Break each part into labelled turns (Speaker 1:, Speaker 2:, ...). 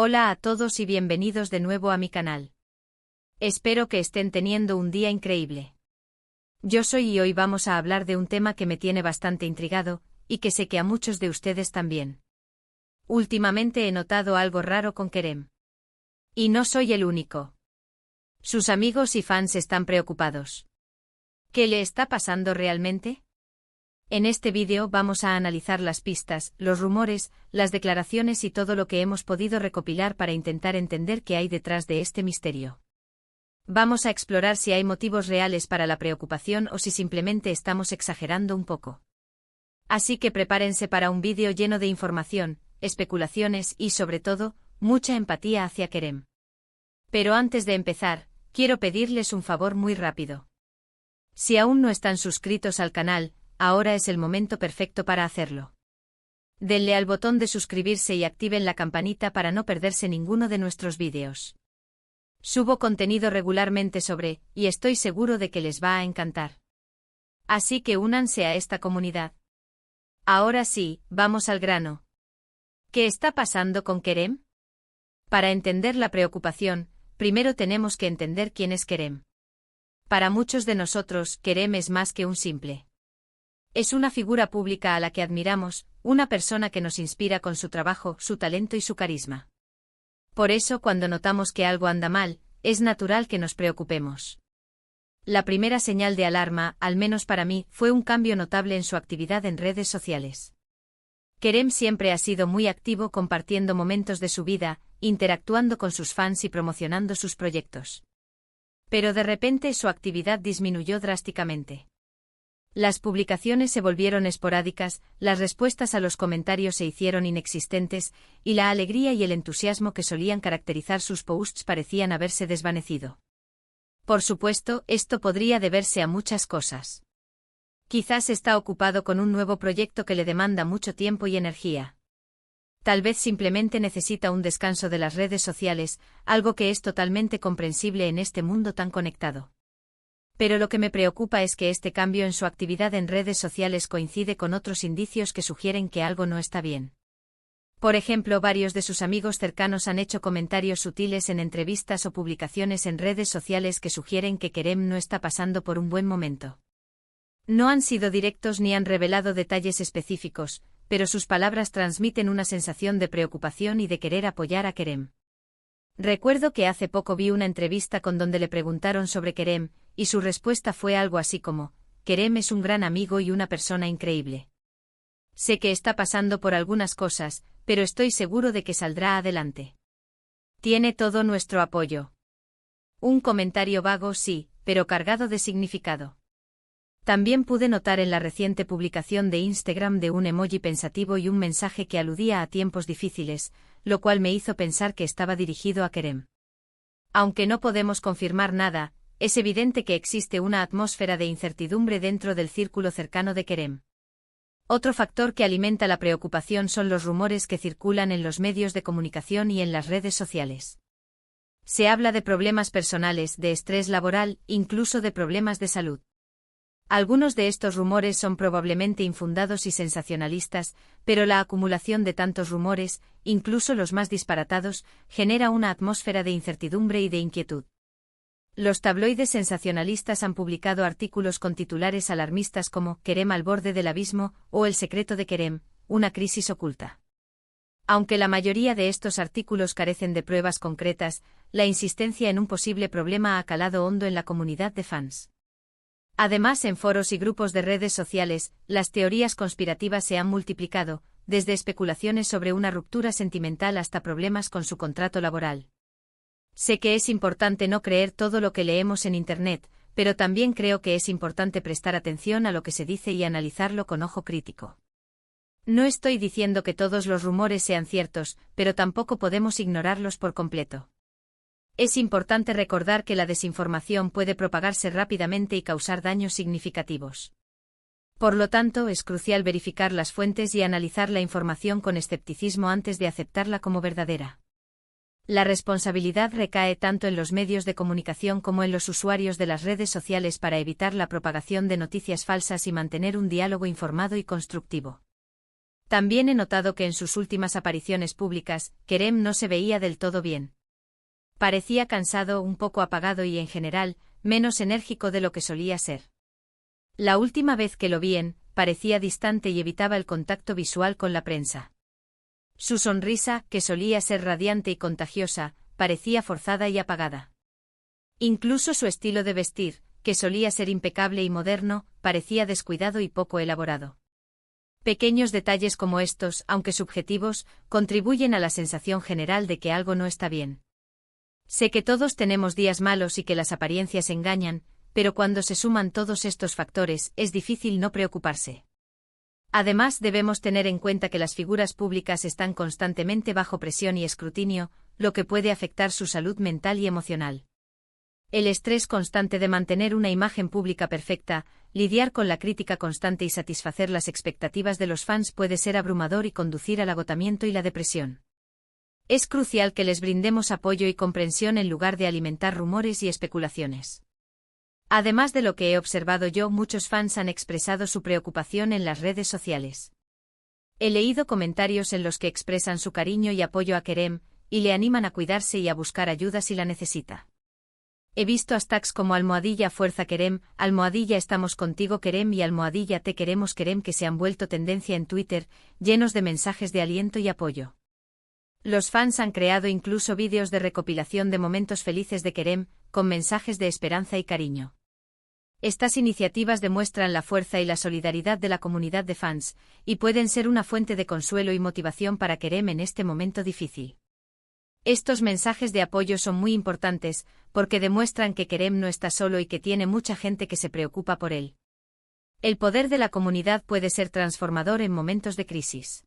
Speaker 1: Hola a todos y bienvenidos de nuevo a mi canal. Espero que estén teniendo un día increíble. Yo soy y hoy vamos a hablar de un tema que me tiene bastante intrigado, y que sé que a muchos de ustedes también. Últimamente he notado algo raro con Kerem. Y no soy el único. Sus amigos y fans están preocupados. ¿Qué le está pasando realmente? En este vídeo vamos a analizar las pistas, los rumores, las declaraciones y todo lo que hemos podido recopilar para intentar entender qué hay detrás de este misterio. Vamos a explorar si hay motivos reales para la preocupación o si simplemente estamos exagerando un poco. Así que prepárense para un vídeo lleno de información, especulaciones y, sobre todo, mucha empatía hacia Kerem. Pero antes de empezar, quiero pedirles un favor muy rápido. Si aún no están suscritos al canal, ahora es el momento perfecto para hacerlo. Denle al botón de suscribirse y activen la campanita para no perderse ninguno de nuestros vídeos. Subo contenido regularmente sobre, y estoy seguro de que les va a encantar. Así que únanse a esta comunidad. Ahora sí, vamos al grano. ¿Qué está pasando con Kerem? Para entender la preocupación, primero tenemos que entender quién es Kerem. Para muchos de nosotros, Kerem es más que un simple. Es una figura pública a la que admiramos, una persona que nos inspira con su trabajo, su talento y su carisma. Por eso, cuando notamos que algo anda mal, es natural que nos preocupemos. La primera señal de alarma, al menos para mí, fue un cambio notable en su actividad en redes sociales. Kerem siempre ha sido muy activo compartiendo momentos de su vida, interactuando con sus fans y promocionando sus proyectos. Pero de repente su actividad disminuyó drásticamente. Las publicaciones se volvieron esporádicas, las respuestas a los comentarios se hicieron inexistentes, y la alegría y el entusiasmo que solían caracterizar sus posts parecían haberse desvanecido. Por supuesto, esto podría deberse a muchas cosas. Quizás está ocupado con un nuevo proyecto que le demanda mucho tiempo y energía. Tal vez simplemente necesita un descanso de las redes sociales, algo que es totalmente comprensible en este mundo tan conectado. Pero lo que me preocupa es que este cambio en su actividad en redes sociales coincide con otros indicios que sugieren que algo no está bien. Por ejemplo, varios de sus amigos cercanos han hecho comentarios sutiles en entrevistas o publicaciones en redes sociales que sugieren que Kerem no está pasando por un buen momento. No han sido directos ni han revelado detalles específicos, pero sus palabras transmiten una sensación de preocupación y de querer apoyar a Kerem. Recuerdo que hace poco vi una entrevista con donde le preguntaron sobre Kerem, y su respuesta fue algo así como: Kerem es un gran amigo y una persona increíble. Sé que está pasando por algunas cosas, pero estoy seguro de que saldrá adelante. Tiene todo nuestro apoyo. Un comentario vago, sí, pero cargado de significado. También pude notar en la reciente publicación de Instagram de un emoji pensativo y un mensaje que aludía a tiempos difíciles, lo cual me hizo pensar que estaba dirigido a Kerem. Aunque no podemos confirmar nada, es evidente que existe una atmósfera de incertidumbre dentro del círculo cercano de Kerem. Otro factor que alimenta la preocupación son los rumores que circulan en los medios de comunicación y en las redes sociales. Se habla de problemas personales, de estrés laboral, incluso de problemas de salud. Algunos de estos rumores son probablemente infundados y sensacionalistas, pero la acumulación de tantos rumores, incluso los más disparatados, genera una atmósfera de incertidumbre y de inquietud. Los tabloides sensacionalistas han publicado artículos con titulares alarmistas como Kerem al borde del abismo o El secreto de Kerem, una crisis oculta. Aunque la mayoría de estos artículos carecen de pruebas concretas, la insistencia en un posible problema ha calado hondo en la comunidad de fans. Además, en foros y grupos de redes sociales, las teorías conspirativas se han multiplicado, desde especulaciones sobre una ruptura sentimental hasta problemas con su contrato laboral. Sé que es importante no creer todo lo que leemos en Internet, pero también creo que es importante prestar atención a lo que se dice y analizarlo con ojo crítico. No estoy diciendo que todos los rumores sean ciertos, pero tampoco podemos ignorarlos por completo. Es importante recordar que la desinformación puede propagarse rápidamente y causar daños significativos. Por lo tanto, es crucial verificar las fuentes y analizar la información con escepticismo antes de aceptarla como verdadera. La responsabilidad recae tanto en los medios de comunicación como en los usuarios de las redes sociales para evitar la propagación de noticias falsas y mantener un diálogo informado y constructivo. También he notado que en sus últimas apariciones públicas, Kerem no se veía del todo bien. Parecía cansado, un poco apagado y, en general, menos enérgico de lo que solía ser. La última vez que lo vi parecía distante y evitaba el contacto visual con la prensa. Su sonrisa, que solía ser radiante y contagiosa, parecía forzada y apagada. Incluso su estilo de vestir, que solía ser impecable y moderno, parecía descuidado y poco elaborado. Pequeños detalles como estos, aunque subjetivos, contribuyen a la sensación general de que algo no está bien. Sé que todos tenemos días malos y que las apariencias engañan, pero cuando se suman todos estos factores, es difícil no preocuparse. Además, debemos tener en cuenta que las figuras públicas están constantemente bajo presión y escrutinio, lo que puede afectar su salud mental y emocional. El estrés constante de mantener una imagen pública perfecta, lidiar con la crítica constante y satisfacer las expectativas de los fans puede ser abrumador y conducir al agotamiento y la depresión. Es crucial que les brindemos apoyo y comprensión en lugar de alimentar rumores y especulaciones. Además de lo que he observado yo, muchos fans han expresado su preocupación en las redes sociales. He leído comentarios en los que expresan su cariño y apoyo a Kerem, y le animan a cuidarse y a buscar ayuda si la necesita. He visto hashtags como #Fuerza Kerem, #Estamos contigo Kerem y #Te queremos Kerem que se han vuelto tendencia en Twitter, llenos de mensajes de aliento y apoyo. Los fans han creado incluso vídeos de recopilación de momentos felices de Kerem, con mensajes de esperanza y cariño. Estas iniciativas demuestran la fuerza y la solidaridad de la comunidad de fans, y pueden ser una fuente de consuelo y motivación para Kerem en este momento difícil. Estos mensajes de apoyo son muy importantes, porque demuestran que Kerem no está solo y que tiene mucha gente que se preocupa por él. El poder de la comunidad puede ser transformador en momentos de crisis.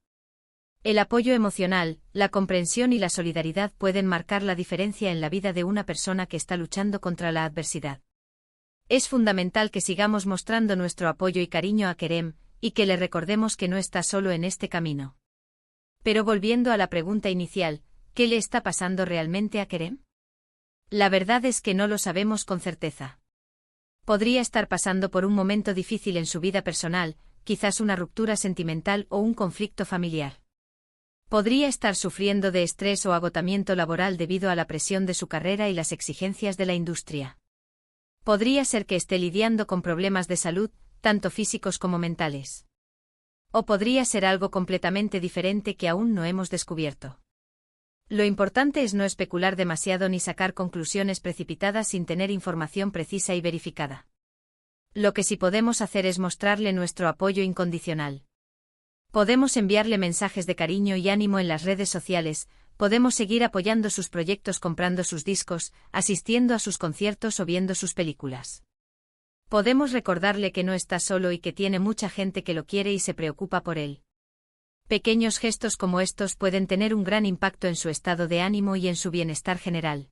Speaker 1: El apoyo emocional, la comprensión y la solidaridad pueden marcar la diferencia en la vida de una persona que está luchando contra la adversidad. Es fundamental que sigamos mostrando nuestro apoyo y cariño a Kerem, y que le recordemos que no está solo en este camino. Pero volviendo a la pregunta inicial, ¿qué le está pasando realmente a Kerem? La verdad es que no lo sabemos con certeza. Podría estar pasando por un momento difícil en su vida personal, quizás una ruptura sentimental o un conflicto familiar. Podría estar sufriendo de estrés o agotamiento laboral debido a la presión de su carrera y las exigencias de la industria. Podría ser que esté lidiando con problemas de salud, tanto físicos como mentales. O podría ser algo completamente diferente que aún no hemos descubierto. Lo importante es no especular demasiado ni sacar conclusiones precipitadas sin tener información precisa y verificada. Lo que sí podemos hacer es mostrarle nuestro apoyo incondicional. Podemos enviarle mensajes de cariño y ánimo en las redes sociales, podemos seguir apoyando sus proyectos comprando sus discos, asistiendo a sus conciertos o viendo sus películas. Podemos recordarle que no está solo y que tiene mucha gente que lo quiere y se preocupa por él. Pequeños gestos como estos pueden tener un gran impacto en su estado de ánimo y en su bienestar general.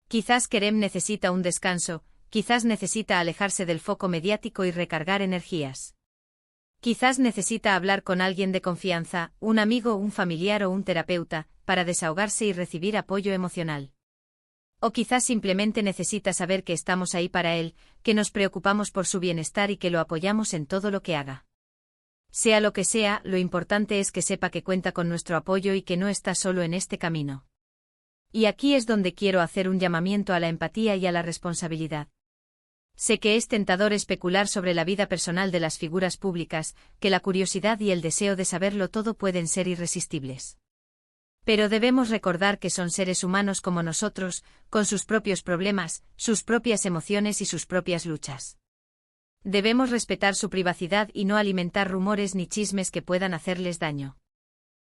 Speaker 1: Quizás Kerem necesita un descanso, quizás necesita alejarse del foco mediático y recargar energías. Quizás necesita hablar con alguien de confianza, un amigo, un familiar o un terapeuta, para desahogarse y recibir apoyo emocional. O quizás simplemente necesita saber que estamos ahí para él, que nos preocupamos por su bienestar y que lo apoyamos en todo lo que haga. Sea lo que sea, lo importante es que sepa que cuenta con nuestro apoyo y que no está solo en este camino. Y aquí es donde quiero hacer un llamamiento a la empatía y a la responsabilidad. Sé que es tentador especular sobre la vida personal de las figuras públicas, que la curiosidad y el deseo de saberlo todo pueden ser irresistibles. Pero debemos recordar que son seres humanos como nosotros, con sus propios problemas, sus propias emociones y sus propias luchas. Debemos respetar su privacidad y no alimentar rumores ni chismes que puedan hacerles daño.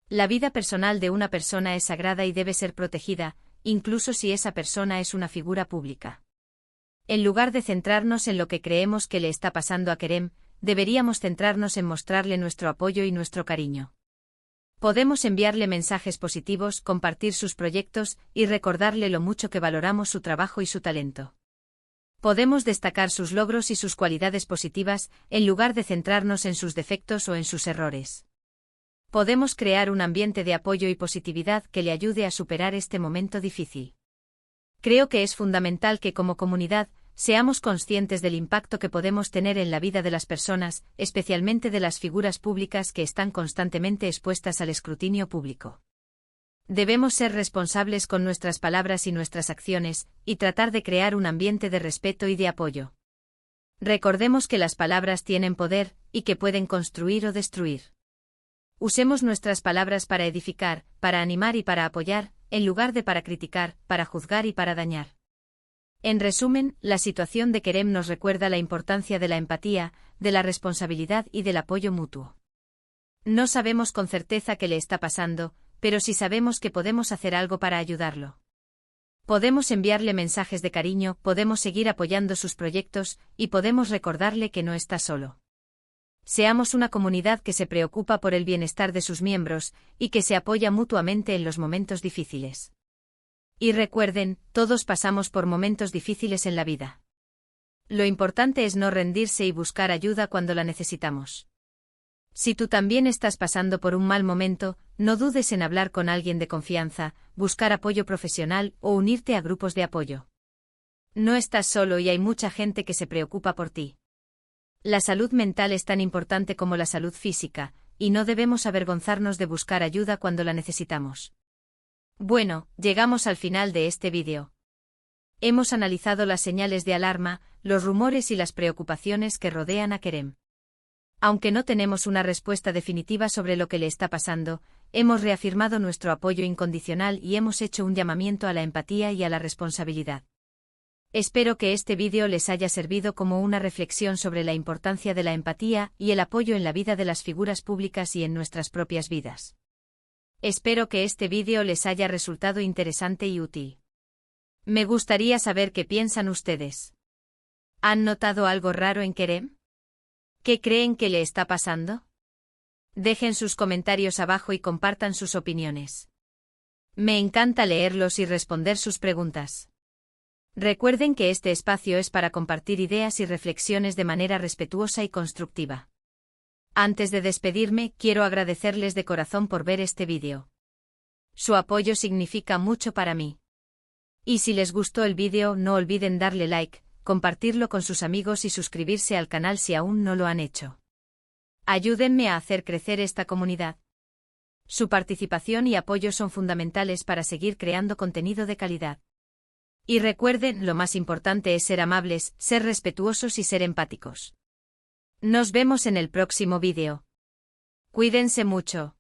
Speaker 1: La vida personal de una persona es sagrada y debe ser protegida, incluso si esa persona es una figura pública. En lugar de centrarnos en lo que creemos que le está pasando a Kerem, deberíamos centrarnos en mostrarle nuestro apoyo y nuestro cariño. Podemos enviarle mensajes positivos, compartir sus proyectos y recordarle lo mucho que valoramos su trabajo y su talento. Podemos destacar sus logros y sus cualidades positivas, en lugar de centrarnos en sus defectos o en sus errores. Podemos crear un ambiente de apoyo y positividad que le ayude a superar este momento difícil. Creo que es fundamental que como comunidad Seamos conscientes del impacto que podemos tener en la vida de las personas, especialmente de las figuras públicas que están constantemente expuestas al escrutinio público. Debemos ser responsables con nuestras palabras y nuestras acciones, y tratar de crear un ambiente de respeto y de apoyo. Recordemos que las palabras tienen poder, y que pueden construir o destruir. Usemos nuestras palabras para edificar, para animar y para apoyar, en lugar de para criticar, para juzgar y para dañar. En resumen, la situación de Kerem nos recuerda la importancia de la empatía, de la responsabilidad y del apoyo mutuo. No sabemos con certeza qué le está pasando, pero sí sabemos que podemos hacer algo para ayudarlo. Podemos enviarle mensajes de cariño, podemos seguir apoyando sus proyectos, y podemos recordarle que no está solo. Seamos una comunidad que se preocupa por el bienestar de sus miembros, y que se apoya mutuamente en los momentos difíciles. Y recuerden, todos pasamos por momentos difíciles en la vida. Lo importante es no rendirse y buscar ayuda cuando la necesitamos. Si tú también estás pasando por un mal momento, no dudes en hablar con alguien de confianza, buscar apoyo profesional o unirte a grupos de apoyo. No estás solo y hay mucha gente que se preocupa por ti. La salud mental es tan importante como la salud física, y no debemos avergonzarnos de buscar ayuda cuando la necesitamos. Bueno, llegamos al final de este vídeo. Hemos analizado las señales de alarma, los rumores y las preocupaciones que rodean a Kerem. Aunque no tenemos una respuesta definitiva sobre lo que le está pasando, hemos reafirmado nuestro apoyo incondicional y hemos hecho un llamamiento a la empatía y a la responsabilidad. Espero que este vídeo les haya servido como una reflexión sobre la importancia de la empatía y el apoyo en la vida de las figuras públicas y en nuestras propias vidas. Espero que este vídeo les haya resultado interesante y útil. Me gustaría saber qué piensan ustedes. ¿Han notado algo raro en Kerem? ¿Qué creen que le está pasando? Dejen sus comentarios abajo y compartan sus opiniones. Me encanta leerlos y responder sus preguntas. Recuerden que este espacio es para compartir ideas y reflexiones de manera respetuosa y constructiva. Antes de despedirme, quiero agradecerles de corazón por ver este vídeo. Su apoyo significa mucho para mí. Y si les gustó el vídeo, no olviden darle like, compartirlo con sus amigos y suscribirse al canal si aún no lo han hecho. Ayúdenme a hacer crecer esta comunidad. Su participación y apoyo son fundamentales para seguir creando contenido de calidad. Y recuerden, lo más importante es ser amables, ser respetuosos y ser empáticos. Nos vemos en el próximo vídeo. Cuídense mucho.